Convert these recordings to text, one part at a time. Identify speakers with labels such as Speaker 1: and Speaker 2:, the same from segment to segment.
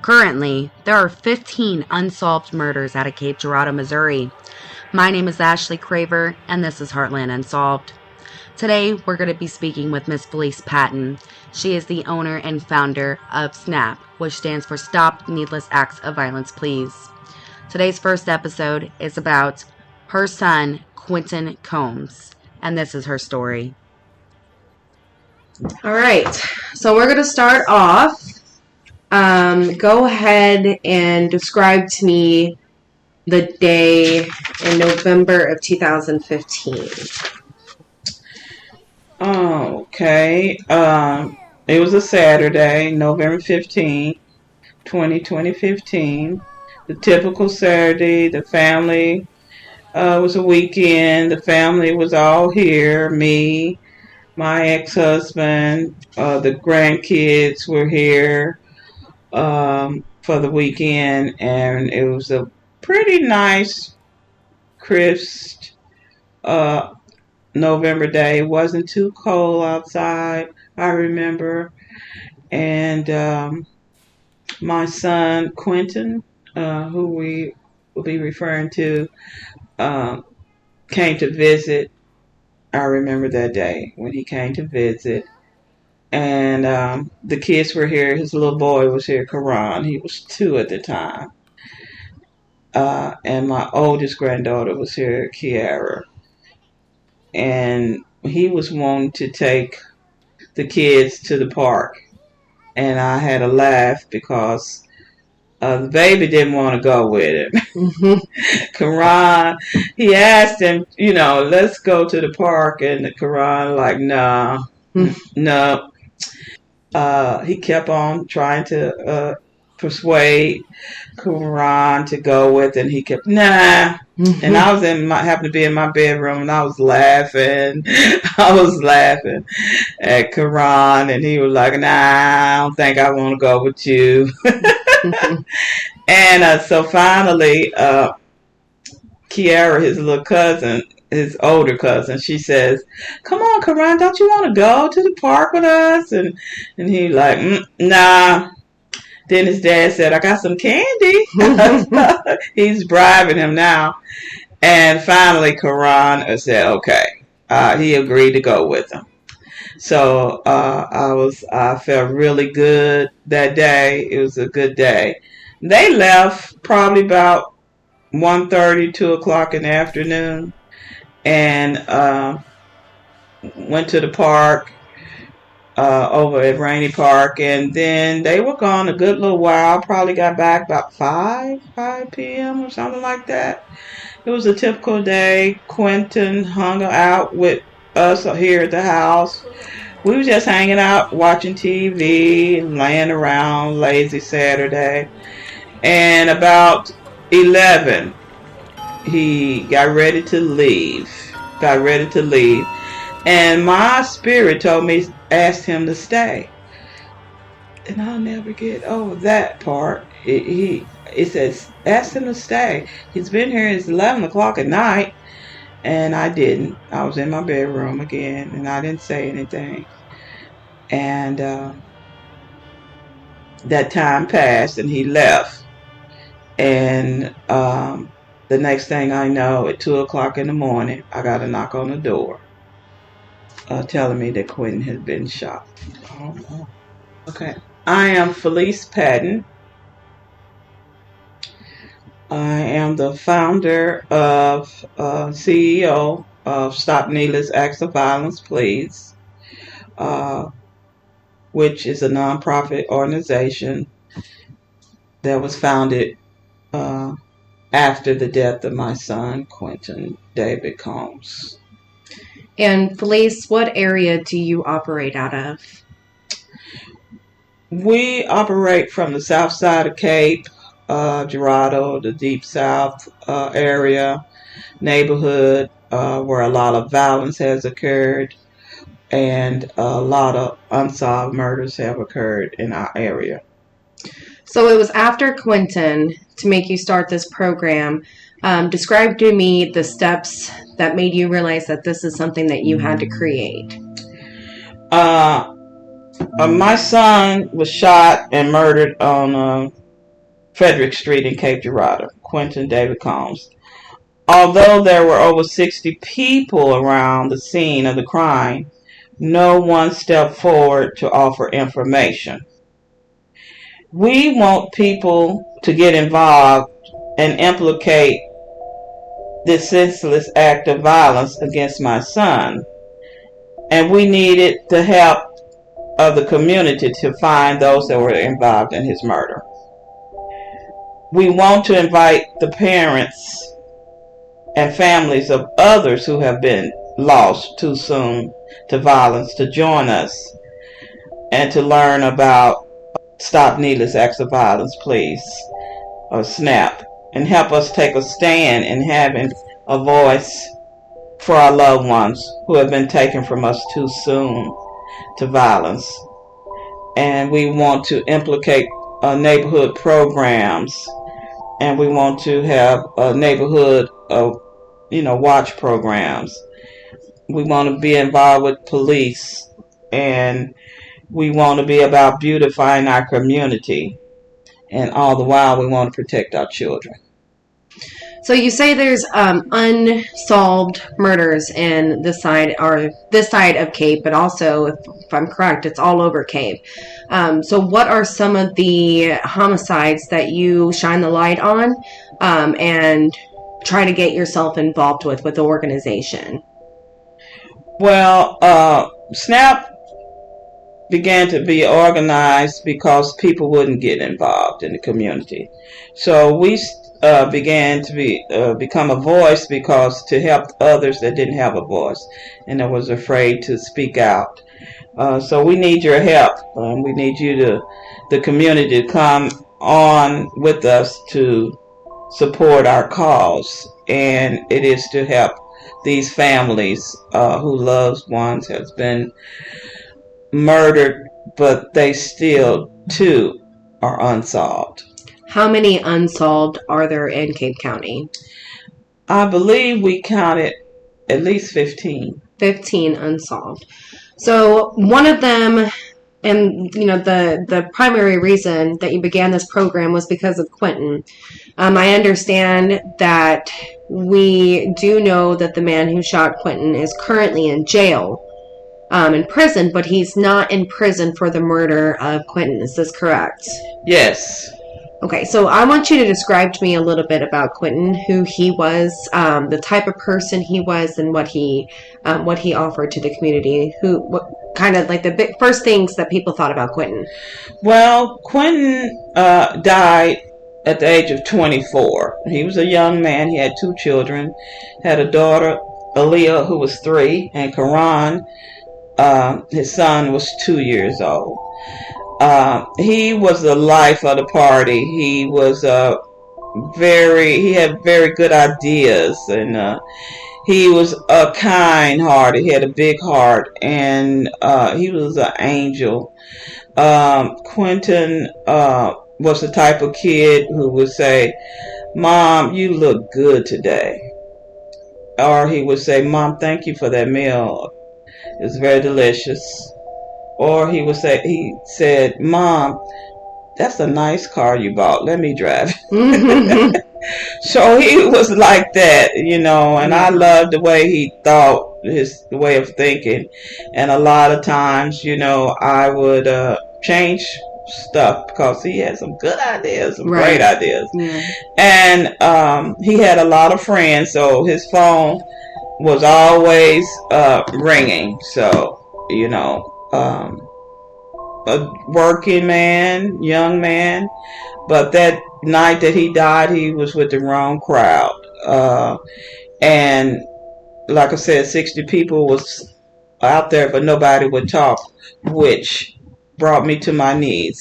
Speaker 1: Currently, there are 15 unsolved murders out of Cape Girardeau, Missouri. My name is Ashley Craver, and this is Heartland Unsolved. Today, we're going to be speaking with Miss Felice Patton. She is the owner and founder of SNAP, which stands for Stop Needless Acts of Violence, Please. Today's first episode is about her son, Quinton Combs, and this is her story.
Speaker 2: All right, so we're going to start off. Go ahead and describe to me the day in November of 2015.
Speaker 3: Okay. It was a Saturday, November 15, 2015. The typical Saturday. The family was a weekend. The family was all here. Me, my ex-husband, the grandkids were here for the weekend, and it was a pretty nice, crisp November day. It wasn't too cold outside, I remember. And my son, Quinton, who we will be referring to, came to visit. I remember that day when he came to visit. And the kids were here. His little boy was here, Karan. He was 2 at the time. And my oldest granddaughter was here, Kiara. And he was wanting to take the kids to the park. And I had a laugh because the baby didn't want to go with him. Karan, he asked him, let's go to the park. And Karan like, no. He kept on trying to persuade Karan to go with it, and he kept, nah. And I was happened to be in my bedroom, and I was laughing. At Karan, and he was like, nah, I don't think I want to go with you. And so finally, Kiara, his little cousin, his older cousin, she says, come on, Karan, don't you want to go to the park with us? And he like, nah. Then his dad said, I got some candy. He's bribing him now. And finally, Karan said, okay. He agreed to go with him. So I felt really good that day. It was a good day. They left probably about 1:30, 2 o'clock in the afternoon, and went to the park over at Rainy Park, and then they were gone a good little while. Probably got back about 5 p.m. or something like that. It was a typical day. Quinton hung out with us here at the house. We were just hanging out, watching TV, and laying around, lazy Saturday. And about 11, he got ready to leave. And my spirit told me, asked him to stay. And I'll never get over that part. It says, ask him to stay. He's been here, it's 11 o'clock at night. And I didn't. I was in my bedroom again, and I didn't say anything. And that time passed, and he left. And the next thing I know, at 2 o'clock in the morning, I got a knock on the door telling me that Quinton had been shot. Oh. Okay. I am Felice Patton. I am the founder of CEO of Stop Needless Acts of Violence, Please, which is a nonprofit organization that was founded after the death of my son, Quinton David Combs.
Speaker 2: And Felice, what area do you operate out of?
Speaker 3: We operate from the south side of Cape Girardeau, the deep south area, neighborhood where a lot of violence has occurred and a lot of unsolved murders have occurred in our area.
Speaker 2: So it was after Quinton to make you start this program. Describe to me the steps that made you realize that this is something that you had to create.
Speaker 3: My son was shot and murdered on Frederick Street in Cape Girardeau, Quinton David Combs. Although there were over 60 people around the scene of the crime, no one stepped forward to offer information. We want people to get involved and implicate this senseless act of violence against my son. And we needed the help of the community to find those that were involved in his murder. We want to invite the parents and families of others who have been lost too soon to violence to join us and to learn about Stop Needless Acts of Violence, Please, or SNAP, and help us take a stand in having a voice for our loved ones who have been taken from us too soon to violence. And we want to implicate neighborhood programs, and we want to have a neighborhood watch programs. We want to be involved with police, and we want to be about beautifying our community, and all the while we want to protect our children.
Speaker 2: So you say there's unsolved murders in this side of Cape, but also, if I'm correct, it's all over Cape. So what are some of the homicides that you shine the light on and try to get yourself involved with the organization?
Speaker 3: Well, SNAP began to be organized because people wouldn't get involved in the community. So we began to become a voice to help others that didn't have a voice and that was afraid to speak out. So we need your help. We need the community to come on with us to support our cause, and it is to help these families who loved ones has been murdered, but they still too are unsolved.
Speaker 2: How many unsolved are there in Cape County?
Speaker 3: I believe we counted at least 15.
Speaker 2: 15 unsolved. So one of them, and the primary reason that you began this program was because of Quinton. I understand that we do know that the man who shot Quinton is currently in jail, in prison, but he's not in prison for the murder of Quinton. Is this correct?
Speaker 3: Yes.
Speaker 2: Okay, so I want you to describe to me a little bit about Quinton, who he was, the type of person he was, and what he offered to the community. What kind of like the first things that people thought about Quinton?
Speaker 3: Well, Quinton died at the age of 24. He was a young man. He had 2 children. Had a daughter, Aaliyah, who was 3, and Karan, his son, was 2 years old. He was the life of the party. He was he had very good ideas, and he was kind-hearted. He had a big heart, and he was an angel. Quinton was the type of kid who would say, "Mom, you look good today," or he would say, "Mom, thank you for that meal. It was very delicious." Or he said, "Mom, that's a nice car you bought. Let me drive." So he was like that, and I loved the way he thought, his way of thinking. And a lot of times, I would change stuff because he had some good ideas, some great ideas. Yeah. And he had a lot of friends, so his phone was always ringing. So, a working man, young man, but that night that he died, he was with the wrong crowd. And like I said, 60 people was out there, but nobody would talk, which brought me to my knees.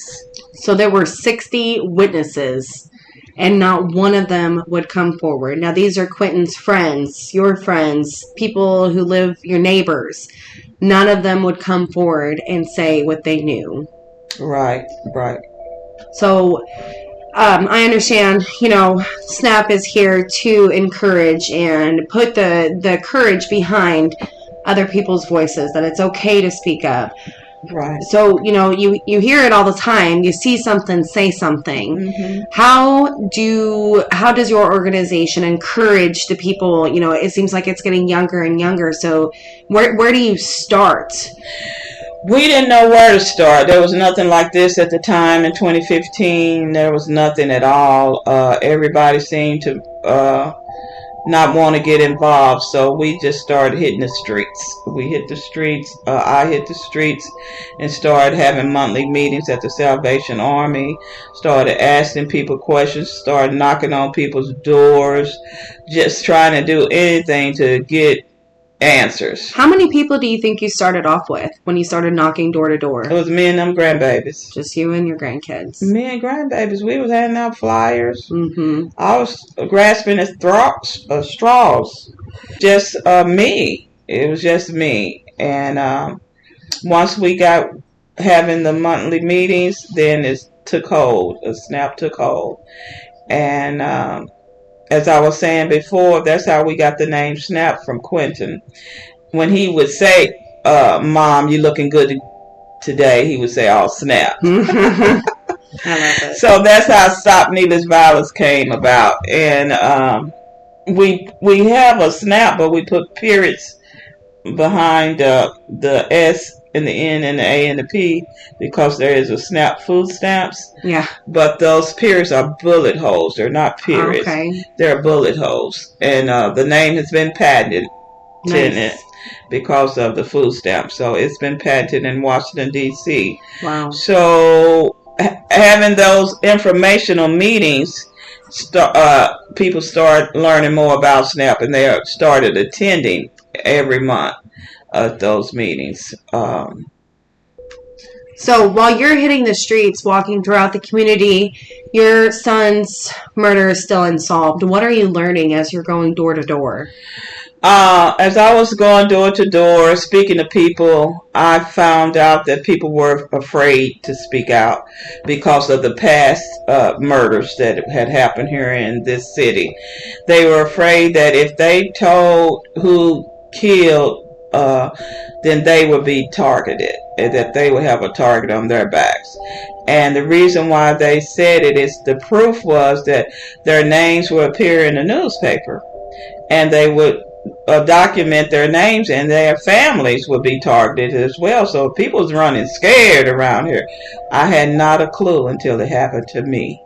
Speaker 2: So there were 60 witnesses, and not one of them would come forward. Now, these are Quinton's friends, your friends, people who live, your neighbors. None of them would come forward and say what they knew.
Speaker 3: Right.
Speaker 2: So I understand, SNAP is here to encourage and put the courage behind other people's voices, that it's okay to speak up.
Speaker 3: Right.
Speaker 2: So, you hear it all the time. You see something, say something.
Speaker 3: Mm-hmm.
Speaker 2: How does your organization encourage the people? It seems like it's getting younger and younger. So where do you start?
Speaker 3: We didn't know where to start. There was nothing like this at the time in 2015. There was nothing at all. Everybody seemed to not want to get involved, so we just started hitting the streets. We hit the streets. I hit the streets and started having monthly meetings at the Salvation Army. Started asking people questions. Started knocking on people's doors, just trying to do anything to get answers.
Speaker 2: How many people do you think you started off with when you started knocking door to door?
Speaker 3: It was me and them grandbabies.
Speaker 2: Just you and your grandkids.
Speaker 3: Me and grandbabies. We was handing out flyers.
Speaker 2: Mm-hmm.
Speaker 3: I was grasping at straws. Just me. It was just me. And once we got having the monthly meetings, then it took hold. A SNAP took hold. And as I was saying before, that's how we got the name SNAP from Quinton. When he would say, Mom, you looking good today, he would say, oh, snap.
Speaker 2: I love it.
Speaker 3: So that's how Stop Needless Violence came about. And we have a SNAP, but we put periods behind the S and the N and the A and the P because there is a SNAP food stamps.
Speaker 2: Yeah.
Speaker 3: But those periods are bullet holes. They're not periods.
Speaker 2: Okay.
Speaker 3: They're bullet holes. And the name has been patented because of the food stamp. So it's been patented in Washington, D.C.
Speaker 2: Wow.
Speaker 3: So having those informational meetings, people start learning more about SNAP, and they started attending every month at those meetings.
Speaker 2: So while you're hitting the streets, walking throughout the community, your son's murder is still unsolved. What are you learning as you're going door to door?
Speaker 3: As I was going door to door, speaking to people, I found out that people were afraid to speak out because of the past murders that had happened here in this city. They were afraid that if they told who killed, then they would be targeted, and that they would have a target on their backs. And the reason why they said it is the proof was that their names would appear in the newspaper, and they would document their names, and their families would be targeted as well. So people was running scared around here. I had not a clue until it happened to me.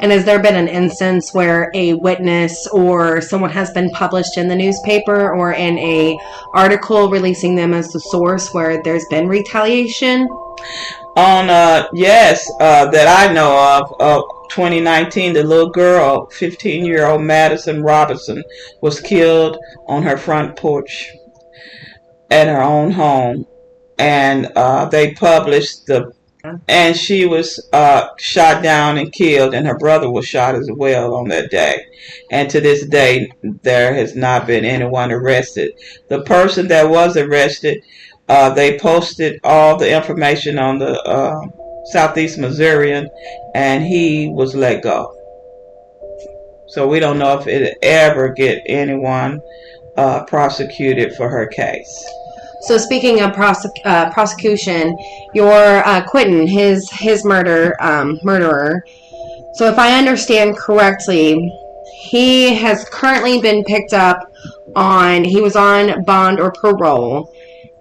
Speaker 2: And has there been an instance where a witness or someone has been published in the newspaper or in a article releasing them as the source where there's been retaliation?
Speaker 3: Yes, that I know of 2019, the little girl, 15-year-old Madison Robinson, was killed on her front porch at her own home. And they published and she was shot down and killed, and her brother was shot as well on that day. And to this day, there has not been anyone arrested. The person that was arrested, they posted all the information on the Southeast Missourian, and he was let go. So we don't know if it ever get anyone prosecuted for her case.
Speaker 2: So speaking of prosecution, your Quinton, his murderer. So if I understand correctly, he has currently been picked up he was on bond or parole,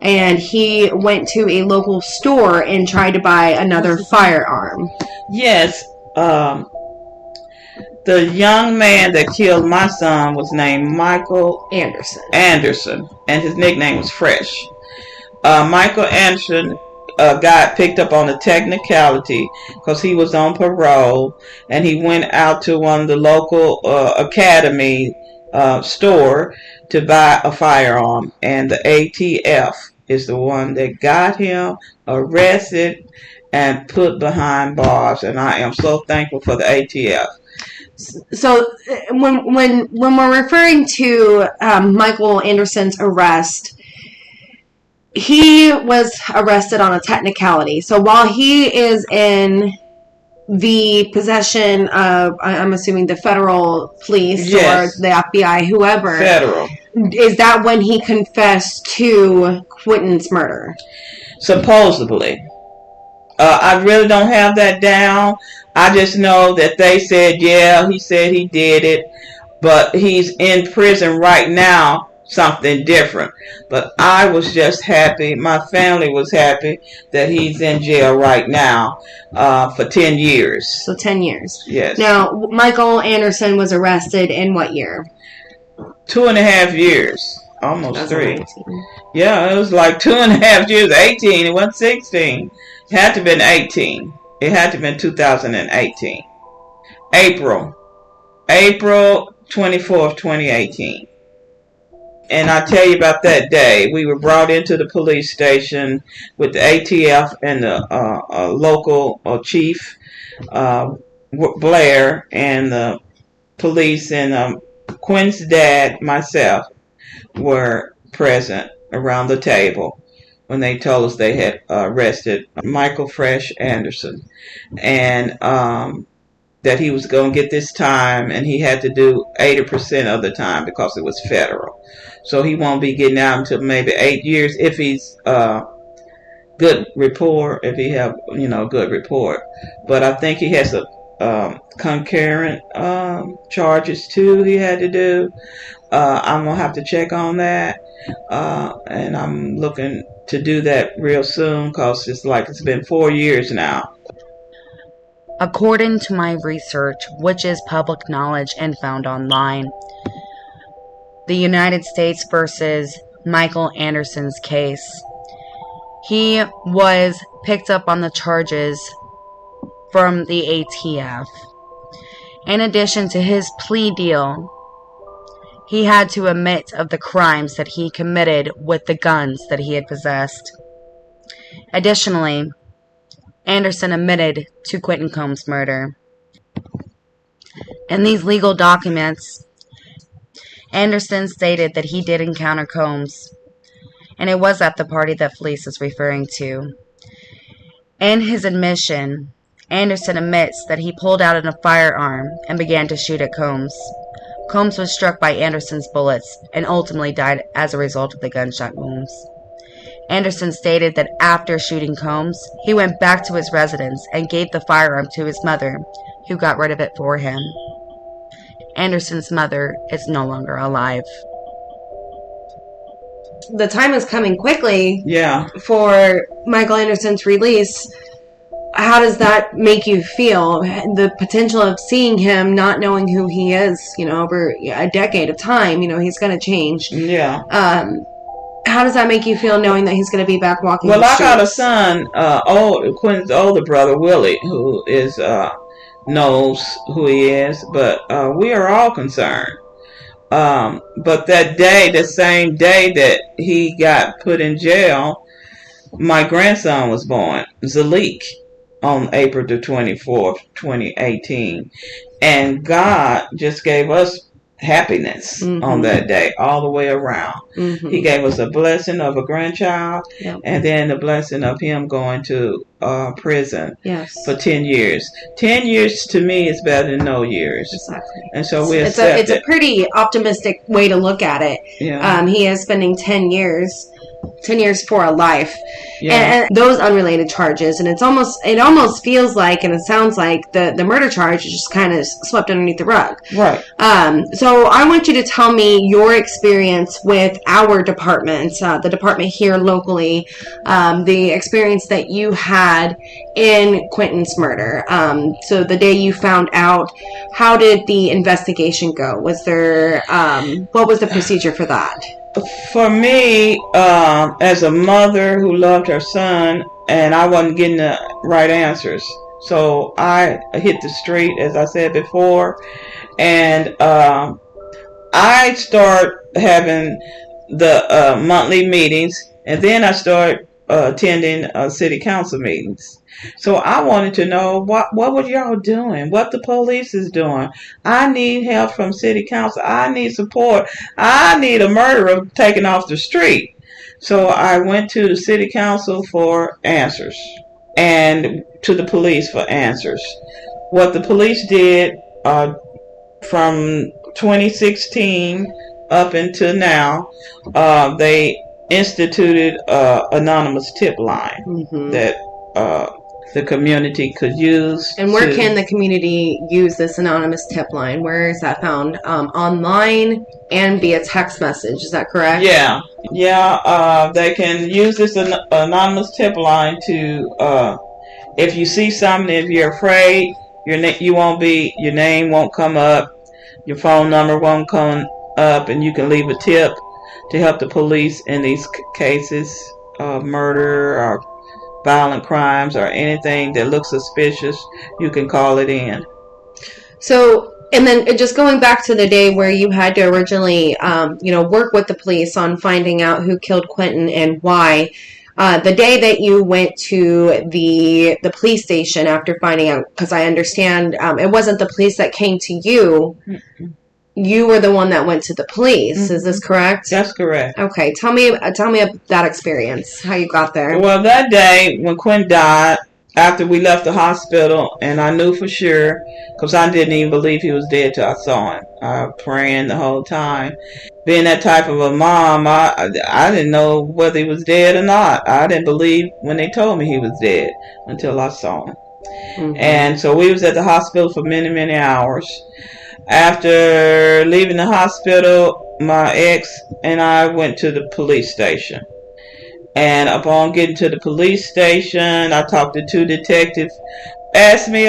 Speaker 2: and he went to a local store and tried to buy another firearm.
Speaker 3: Yes. The young man that killed my son was named Michael Anderson, and his nickname was Fresh. Michael Anderson got picked up on a technicality because he was on parole, and he went out to one of the local academy store to buy a firearm, and the ATF is the one that got him arrested and put behind bars, and I am so thankful for the ATF.
Speaker 2: So when we're referring to Michael Anderson's arrest, he was arrested on a technicality. So while he is in the possession of, I'm assuming, the federal police, yes, or the FBI, whoever.
Speaker 3: Federal.
Speaker 2: Is that when he confessed to Quinton's murder?
Speaker 3: supposedly. I really don't have that down. I just know that they said, yeah, he said he did it, but he's in prison right now, something different. But I was just happy, my family was happy that he's in jail right now for 10 years.
Speaker 2: So 10 years.
Speaker 3: Yes.
Speaker 2: Now, Michael Anderson was arrested in what year?
Speaker 3: 2.5 years. Almost 3. Yeah, it was like 2.5 years. 18. It wasn't 16. It had to have been 18. It had to have been 2018. April 24th, 2018. And I tell you about that day. We were brought into the police station with the ATF and the local chief, Blair, and the police, and Quinn's dad, myself, were present around the table when they told us they had arrested Michael Fresh Anderson, and that he was going to get this time, and he had to do 80% of the time because it was federal. So he won't be getting out until maybe 8 years if he's good rapport, if he have good report. But I think he has a concurrent charges too he had to do. I'm gonna have to check on that, and I'm looking to do that real soon because it's been 4 years now.
Speaker 1: According to my research, which is public knowledge and found online, the United States versus Michael Anderson's case, he was picked up on the charges from the ATF. In addition to his plea deal, he had to admit of the crimes that he committed with the guns that he had possessed. Additionally, Anderson admitted to Quinton Combs' murder. In these legal documents, Anderson stated that he did encounter Combs, and it was at the party that Felice is referring to. In his admission, Anderson admits that he pulled out a firearm and began to shoot at Combs. Combs was struck by Anderson's bullets and ultimately died as a result of the gunshot wounds. Anderson stated that after shooting Combs, he went back to his residence and gave the firearm to his mother, who got rid of it for him. Anderson's mother is no longer alive.
Speaker 2: The time is coming quickly.
Speaker 3: Yeah.
Speaker 2: For Michael Anderson's release. How does that make you feel? The potential of seeing him, not knowing who he is, over a decade of time, he's going to change.
Speaker 3: Yeah.
Speaker 2: How does that make you feel knowing that he's going to be back walking the
Speaker 3: streets?
Speaker 2: Well,
Speaker 3: I got a son, Quinton's older brother, Willie, who is, knows who he is, but we are all concerned. But that day, the same day that he got put in jail, my grandson was born, Zalik, on April the 24th, 2018. And God just gave us happiness on that day, all the way around. He gave us a blessing of a grandchild, and then the blessing of him going to prison for 10 years. 10 years to me is better than no years.
Speaker 2: Exactly.
Speaker 3: And so we accept
Speaker 2: it's a pretty optimistic way to look at it.
Speaker 3: Yeah.
Speaker 2: He is spending 10 years for a life.
Speaker 3: Yeah.
Speaker 2: And those unrelated charges, and it almost feels like, and it sounds like the murder charge is just kind of swept underneath the rug.
Speaker 3: Right.
Speaker 2: So I want you to tell me your experience with our department, the department here locally, the experience that you had in Quinton's murder. So the day you found out, how did the investigation go? Was there, what was the procedure for that?
Speaker 3: For me, as a mother who loved her son, and I wasn't getting the right answers, so I hit the street, as I said before, and I start having the monthly meetings, and then I start attending city council meetings. So I wanted to know what were y'all doing, what the police is doing. I need help from city council. I need support. I need a murderer taken off the street. So I went to the city council for answers and to the police for answers. What the police did from 2016 up until now, they instituted anonymous tip line that the community could use.
Speaker 2: And where can the community use this anonymous tip line? Where is that found? Online and via text message. Is that correct?
Speaker 3: Yeah. They can use this anonymous tip line to, if you see something, if you're afraid, your name won't come up, your phone number won't come up, and you can leave a tip to help the police in these cases of murder or violent crimes or anything that looks suspicious. You can call it in.
Speaker 2: So, and then just going back to the day where you had to originally, work with the police on finding out who killed Quinton and why. The day that you went to the police station after finding out, because I understand it wasn't the police that came to you. Mm-hmm. You were the one that went to the police. Mm-hmm. Is this correct?
Speaker 3: That's correct.
Speaker 2: Okay, tell me that experience, how you got there.
Speaker 3: Well, that day when Quinton died, after we left the hospital, and I knew for sure, because I didn't even believe he was dead till I saw him. I was praying the whole time. Being that type of a mom, I didn't know whether he was dead or not. I didn't believe when they told me he was dead until I saw him. Mm-hmm. And so we was at the hospital for many, many hours. After leaving the hospital, my ex and I went to the police station. And upon getting to the police station, I talked to two detectives, asked me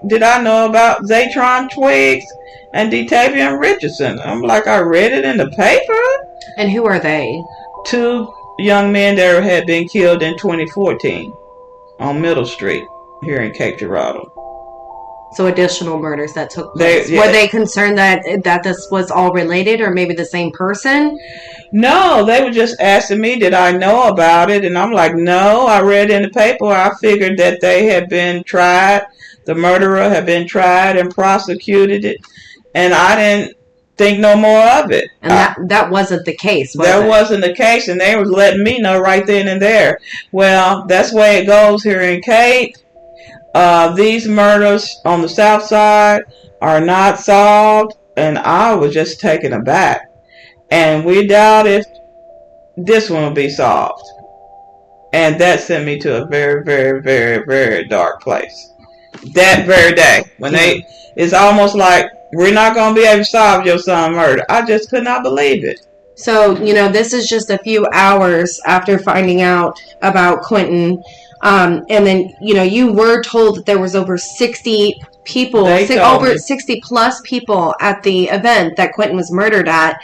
Speaker 3: did I know about Zatron Twiggs and Detavian Richardson. I'm like, I read it in the paper.
Speaker 2: And who are they?
Speaker 3: Two young men that had been killed in 2014 on Middle Street here in Cape Girardeau.
Speaker 2: So additional murders that took place. Were they concerned that this was all related or maybe the same person?
Speaker 3: No, they were just asking me, did I know about it? And I'm like, no, I read in the paper. I figured that they had been tried. The murderer had been tried and prosecuted, and I didn't think no more of it.
Speaker 2: And that wasn't the case, was
Speaker 3: that
Speaker 2: it?
Speaker 3: Wasn't the case, and they were letting me know right then and there. Well, that's the way it goes here in Cape. These murders on the south side are not solved, and I was just taken aback. And we doubt if this one will be solved. And that sent me to a very, very, very, very dark place. That very day, when it's almost like, we're not going to be able to solve your son's murder. I just could not believe it.
Speaker 2: So, this is just a few hours after finding out about Quinton. And then, you were told that there was over 60 people, over 60 plus people at the event that Quinton was murdered at.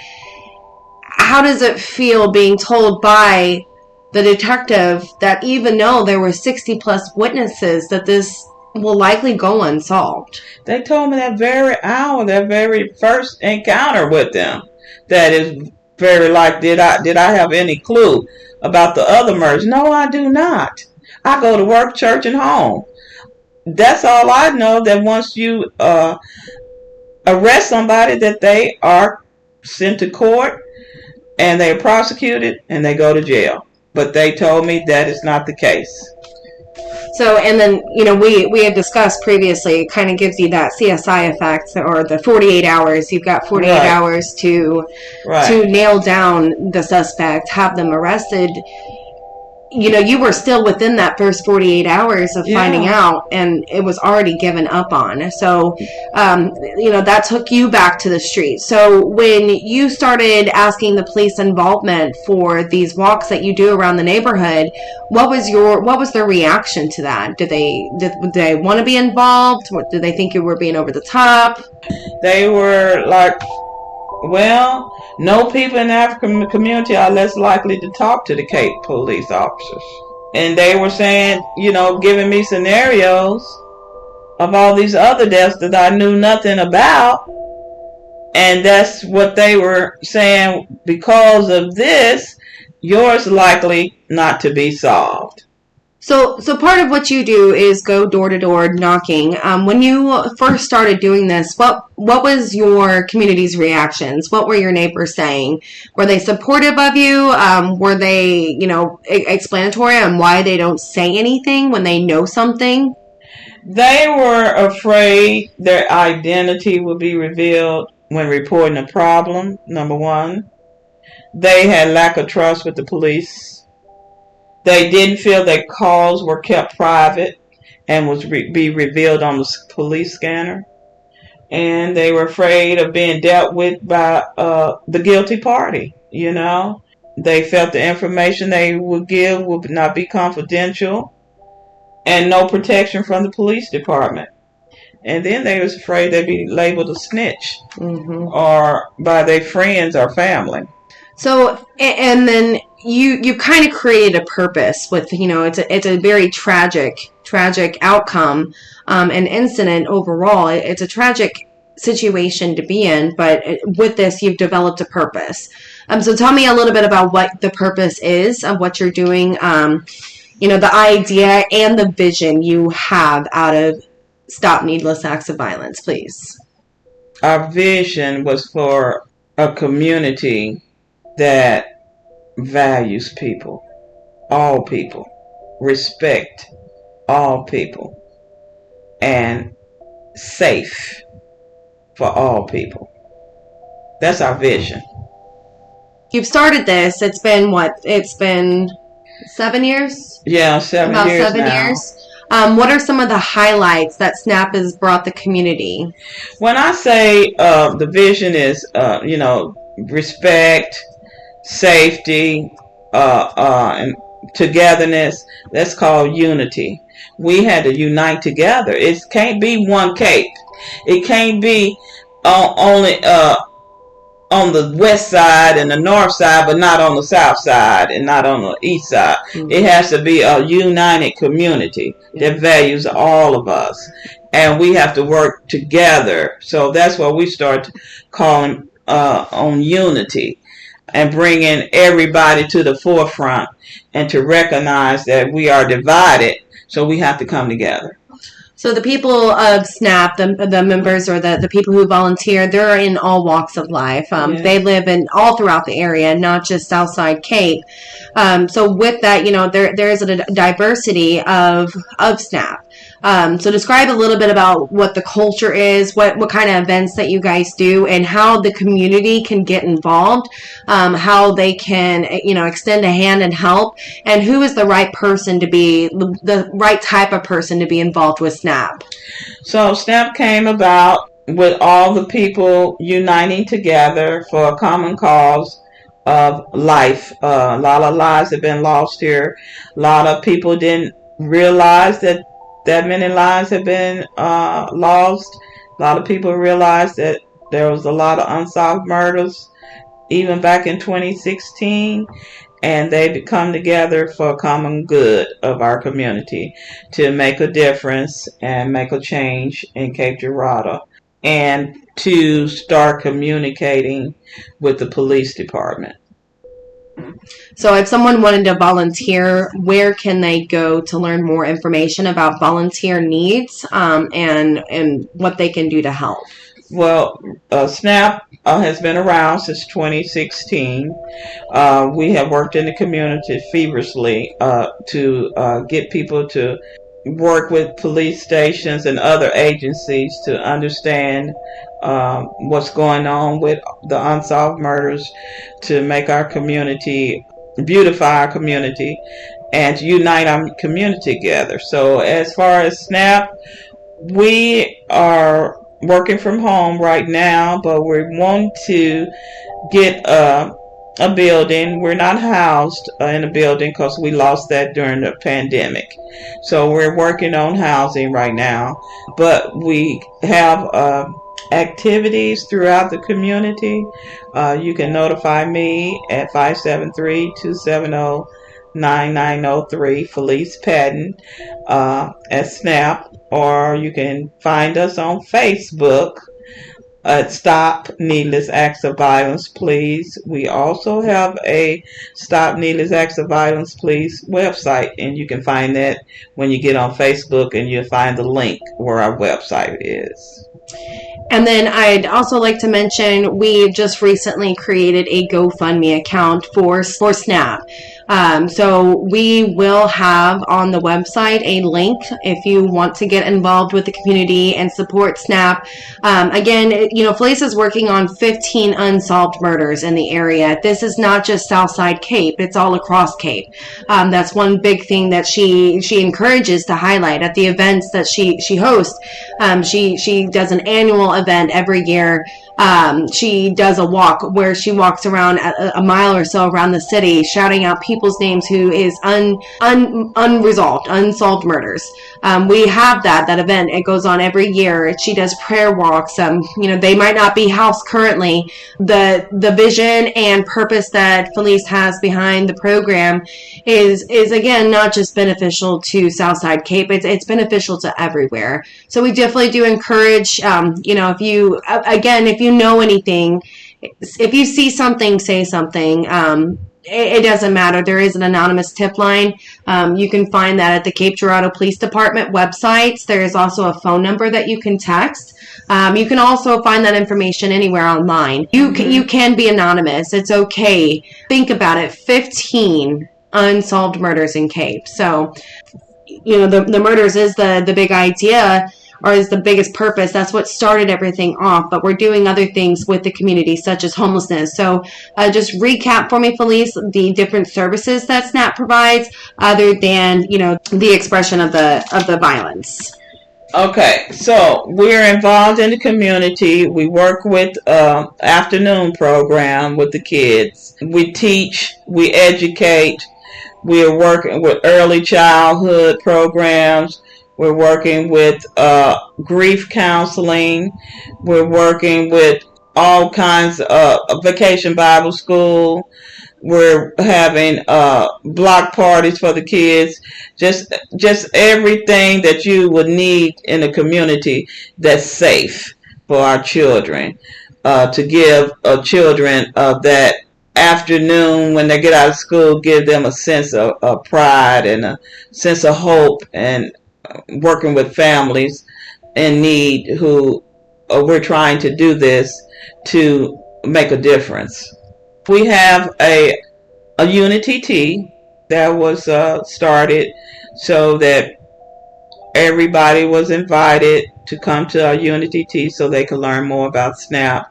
Speaker 2: How does it feel being told by the detective that even though there were 60 plus witnesses, that this will likely go unsolved?
Speaker 3: They told me that very hour, that very first encounter with them, that is very like, did I have any clue about the other murders? No, I do not. I go to work, church, and home. That's all I know, that once you arrest somebody, that they are sent to court and they are prosecuted and they go to jail. But they told me that is not the case.
Speaker 2: So, and then, we had discussed previously, it kind of gives you that CSI effect, or the 48 hours. You've got 48 hours to nail down the suspect, have them arrested. You were still within that first 48 hours of finding out, and it was already given up on. So, that took you back to the street. So when you started asking the police involvement for these walks that you do around the neighborhood, what was their reaction to that? Did they want to be involved? Did they think you were being over the top?
Speaker 3: They were like, well, no people in the African community are less likely to talk to the Cape police officers. And they were saying, giving me scenarios of all these other deaths that I knew nothing about. And that's what they were saying, because of this, yours likely not to be solved.
Speaker 2: So part of what you do is go door to door knocking. When you first started doing this, what was your community's reactions? What were your neighbors saying? Were they supportive of you? Were they, explanatory on why they don't say anything when they know something?
Speaker 3: They were afraid their identity would be revealed when reporting a problem, number one. They had lack of trust with the police. They didn't feel that calls were kept private and was be revealed on the police scanner. And they were afraid of being dealt with by the guilty party, you know. They felt the information they would give would not be confidential and no protection from the police department. And then they was afraid they'd be labeled a snitch or by their friends or family.
Speaker 2: So, and then you kind of created a purpose with, you know, it's a very tragic outcome, and incident overall. It's a tragic situation to be in, but with this, you've developed a purpose. So tell me a little bit about what the purpose is of what you're doing, you know, the idea and the vision you have out of Stop Needless Acts of Violence, please.
Speaker 3: Our vision was for a community that values people, all people, respect all people, and safe for all people. That's our vision.
Speaker 2: You've started this. It's been what? It's been 7 years?
Speaker 3: Yeah, 7
Speaker 2: About
Speaker 3: years
Speaker 2: 7
Speaker 3: now.
Speaker 2: years. What are some of the highlights that SNAP has brought the community?
Speaker 3: When I say the vision is, you know, respect, safety, and togetherness, that's called unity. We had to unite together. It can't be one cape. It can't be only on the west side and the north side, but not on the south side and not on the east side. It has to be a united community that values all of us. And we have to work together. So that's what we start calling on unity and bringing everybody to the forefront and to recognize that we are divided. So we have to come together.
Speaker 2: So the people of SNAP, the members or the people who volunteer, they're in all walks of life. They live in all throughout the area, not just Southside Cape. So with that, you know, there is a diversity of SNAP. So describe a little bit about what the culture is, what kind of events that you guys do, and how the community can get involved, how they can, you know, extend a hand and help, and who is the right person to be, the right type of person to be involved with SNAP.
Speaker 3: So SNAP came about with all the people uniting together for a common cause of life. A lot of lives have been lost here. A lot of people didn't realize that many lives have been lost. A lot of people realized that there was a lot of unsolved murders even back in 2016, and they come together for a common good of our community to make a difference and make a change in Cape Girardeau and to start communicating with the police department.
Speaker 2: So if someone wanted to volunteer, where can they go to learn more information about volunteer needs, and what they can do to help?
Speaker 3: Well, SNAP has been around since 2016. We have worked in the community feverishly to get people to work with police stations and other agencies to understand what's going on with the unsolved murders, to make our community, beautify our community, and to unite our community together. So as far as SNAP, we are working from home right now, but we want to get a building. We're not housed in a building because we lost that during the pandemic. So we're working on housing right now, but we have activities throughout the community. You can notify me at 573-270-9903, Felice Patton at SNAP, or you can find us on Facebook at Stop Needless Acts of Violence, Please. We also have a Stop Needless Acts of Violence, Please website, and you can find that when you get on Facebook, and you'll find the link where our website is.
Speaker 2: And then I'd also like to mention we just recently created a GoFundMe account for SNAP. So we will have on the website a link if you want to get involved with the community and support SNAP. Again, Felice is working on 15 unsolved murders in the area. This is not just Southside Cape, it's all across Cape. That's one big thing that she encourages to highlight at the events that she hosts. She does an annual event every year. She does a walk where she walks around a mile or so around the city, shouting out people's names who is unresolved, unsolved murders. We have that event. It goes on every year. She does prayer walks. They might not be housed currently. The vision and purpose that Felice has behind the program is again not just beneficial to Southside Cape. It's beneficial to everywhere. So we definitely do encourage. If you know anything, if you see something, say something. It doesn't matter. There is an anonymous tip line. You can find that at the Cape Girardeau Police Department websites. There is also a phone number that you can text. You can also find that information anywhere online. You can be anonymous. It's okay. Think about it. 15 unsolved murders in Cape. So, the murders is the big idea, or is the biggest purpose. That's what started everything off. But we're doing other things with the community, such as homelessness. So just recap for me, Felice, the different services that SNAP provides, other than the expression of the violence.
Speaker 3: Okay, so we're involved in the community. We work with afternoon program with the kids. We teach, we educate. We're working with early childhood programs. We're working with grief counseling. We're working with all kinds of vacation Bible school. We're having block parties for the kids. Just everything that you would need in a community that's safe for our children. To give children that afternoon when they get out of school, give them a sense of pride and a sense of hope, and working with families in need who we're trying to do this to make a difference. We have a Unity Tea that was started so that everybody was invited to come to our Unity Tea so they could learn more about SNAP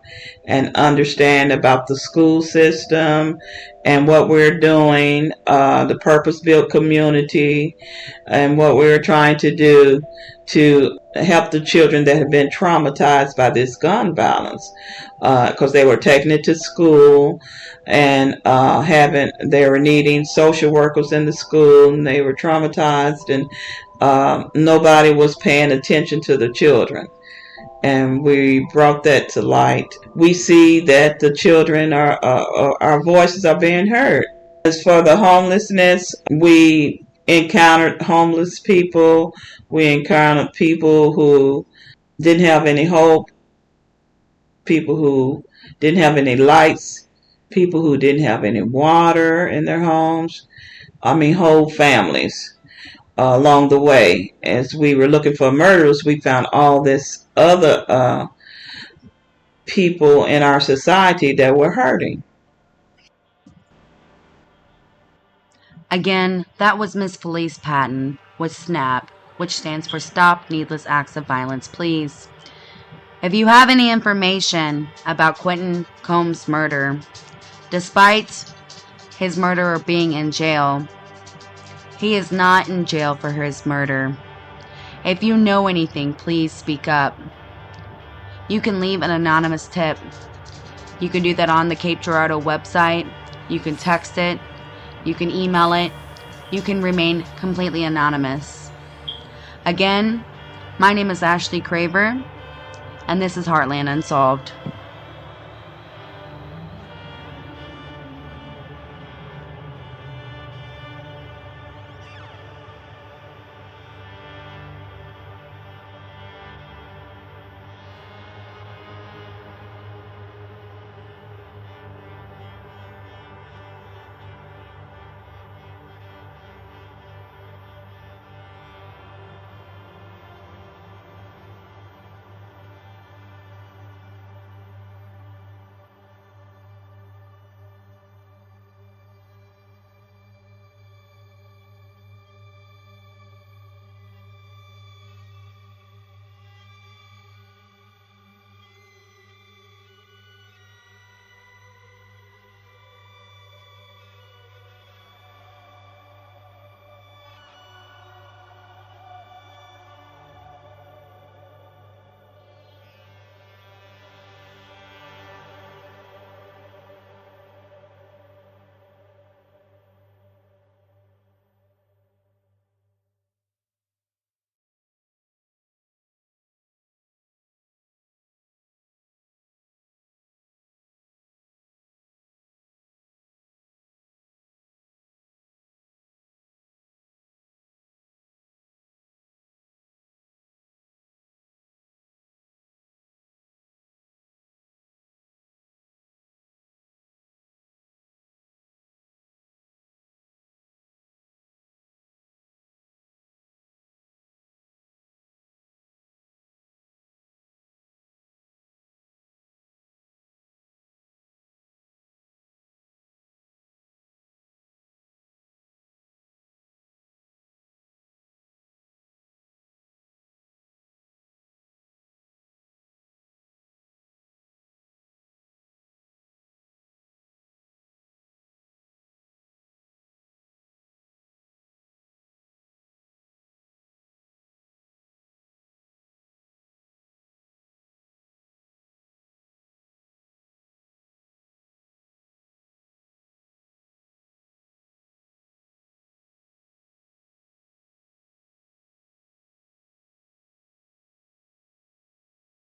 Speaker 3: and understand about the school system and what we're doing, the purpose-built community, and what we're trying to do to help the children that have been traumatized by this gun violence, because they were taking it to school and they were needing social workers in the school, and they were traumatized, and nobody was paying attention to the children. And we brought that to light. We see that the children our voices are being heard. As for the homelessness, we encountered homeless people. We encountered people who didn't have any hope, people who didn't have any lights, people who didn't have any water in their homes. Whole families. Along the way, as we were looking for murderers, we found all this other people in our society that were hurting.
Speaker 1: Again, that was Miss Felice Patton with SNAP, which stands for Stop Needless Acts of Violence, Please. If you have any information about Quinton Combs' murder, despite his murderer being in jail, he is not in jail for his murder. If you know anything, please speak up. You can leave an anonymous tip. You can do that on the Cape Girardeau website. You can text it. You can email it. You can remain completely anonymous. Again, my name is Ashley Craver, and this is Heartland Unsolved.